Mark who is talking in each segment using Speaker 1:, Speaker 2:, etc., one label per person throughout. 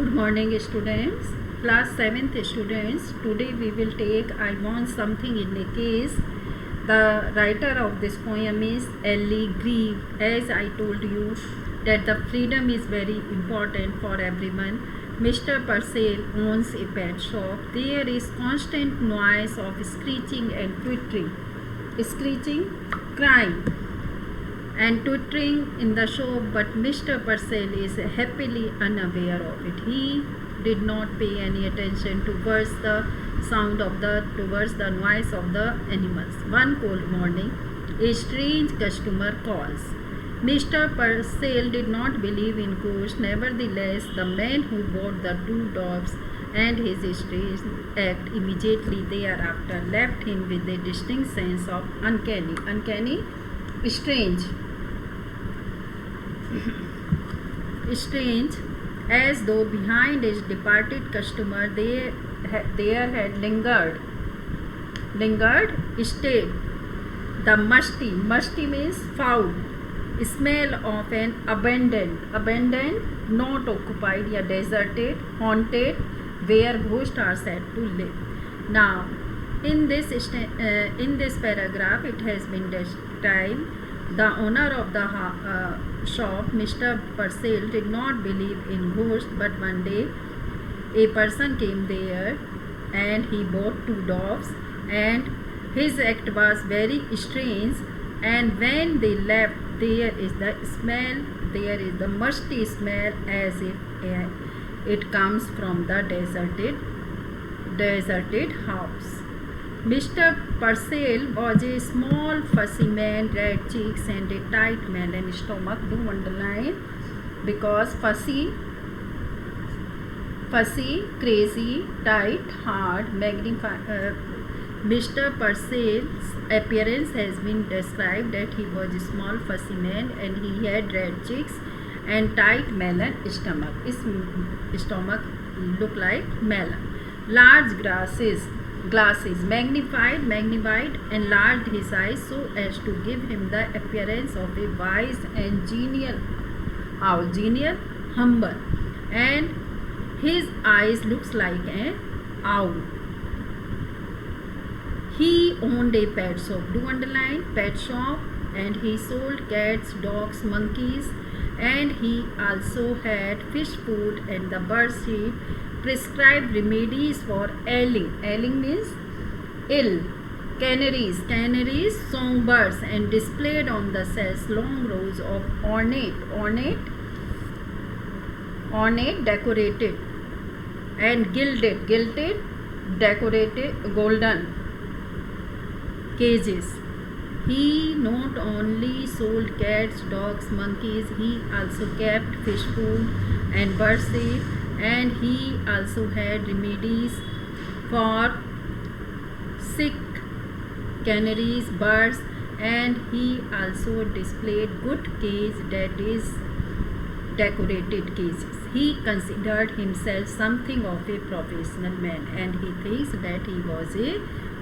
Speaker 1: Good morning, students. Class 7th students. Today we will take I Want Something in a Case. The writer of this poem is Ellie Grieve. As I told you that the freedom is very important for everyone. Mr. Purcell owns a pet shop. There is constant noise of screeching and twittering. Screeching, crying, and twittering in the shop, but Mr. Purcell is happily unaware of it. He did not pay any attention towards the noise of the animals. One cold morning, a strange customer calls. Mr. Purcell did not believe in ghosts. Nevertheless, the man who bought the two dogs and his strange act immediately thereafter left him with a distinct sense of uncanny, strange, as though behind his departed customer there had lingered stayed the musty means foul smell of an abandoned, not occupied, या deserted, haunted, where ghosts are said to live. Now, in this paragraph, it has been described the owner of the shop, Mr. Purcell, did not believe in ghosts, but one day a person came there and he bought two dogs, and his act was very strange. And when they left, there is the musty smell, as if it comes from the deserted house. Mr. Purcell was a small, fussy man, red cheeks and a tight melon stomach. Do underline, because fussy, crazy, tight, hard, magnified. Mr. Purcell's appearance has been described that he was a small, fussy man and he had red cheeks and tight melon stomach. His stomach looked like melon. Large glasses magnified, enlarged his eyes so as to give him the appearance of a wise and genial owl, humble, and his eyes looks like an owl. He owned a pet shop. Do underline, pet shop, and he sold cats, dogs, monkeys, and he also had fish food and the bird seed, prescribed remedies for ailing means ill, canaries, songbirds, and displayed on the shelves long rows of ornate, decorated, and gilded, decorated, golden cages. He not only sold cats, dogs, monkeys, he also kept fish food and bird seed, and he also had remedies for sick canaries, birds, and he also displayed good cage, that is decorated cages. He considered himself something of a professional man, and he thinks that he was a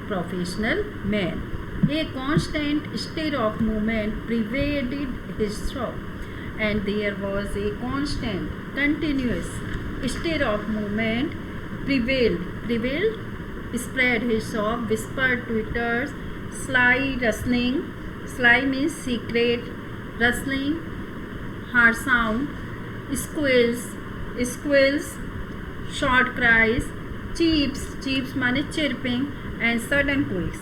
Speaker 1: professional man. A constant stir of movement pervaded his shop, and there was a continuous stir of movement prevailed, spread his shop, whispered twitters, sly means secret, rustling, hard sound, squeals, short cries, cheeps means chirping, and sudden quakes.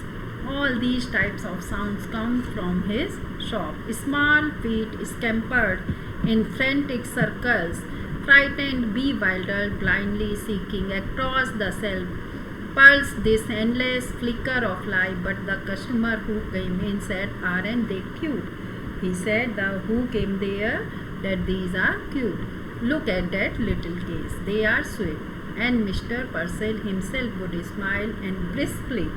Speaker 1: All these types of sounds come from his shop. Small feet scampered in frantic circles, frightened, bewildered, blindly seeking across the shelf. Pulsed this endless flicker of life, but the customer who came in said, "Aren't they cute?" He said, "The who came there, that these are cute. Look at that little case. They are sweet." And Mr. Purcell himself would smile and briskly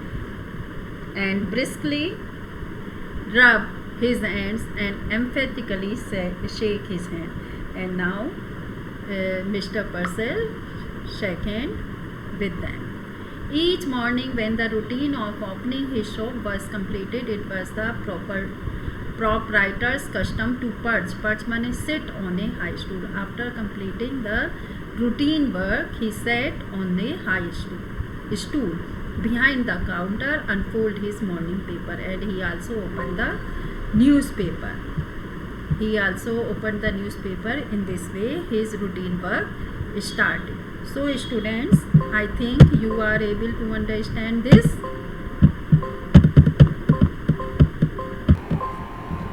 Speaker 1: rub his hands and emphatically shake his hand. And now Mr. Purcell shook hand with them. Each morning when the routine of opening his shop was completed, it was the proprietor's custom to perch. Perch means sit on a high stool. After completing the routine work, he sat on a high stool behind the counter, unfold his morning paper, and he also opened the newspaper. In this way his routine work started. So students, I think you are able to understand this.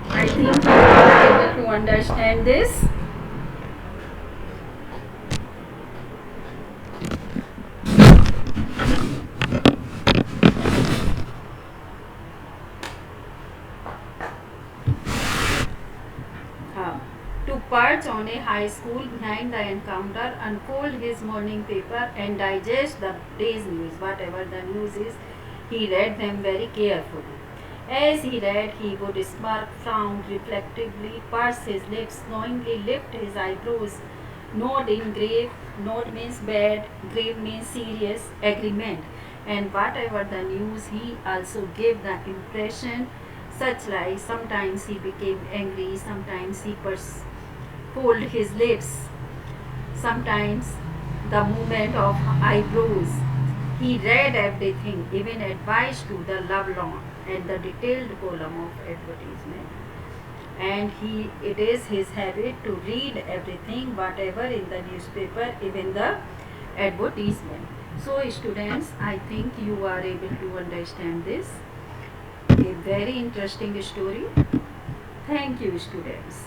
Speaker 1: I think you are able to understand this. To perch on a high stool behind the encounter, unfold his morning paper and digest the day's news. Whatever the news is, he read them very carefully. As he read, he would smirk, frown reflectively, purse his lips, knowingly lift his eyebrows, nod in grave, nod means bad, grave means serious, agreement. And whatever the news, he also gave the impression such like sometimes he became angry, sometimes he pulled his lips, sometimes the movement of eyebrows. He read everything, even advice to the loved one and the detailed column of advertisement. And it is his habit to read everything, whatever in the newspaper, even the advertisement. So students, I think you are able to understand this. A very interesting story. Thank you, students.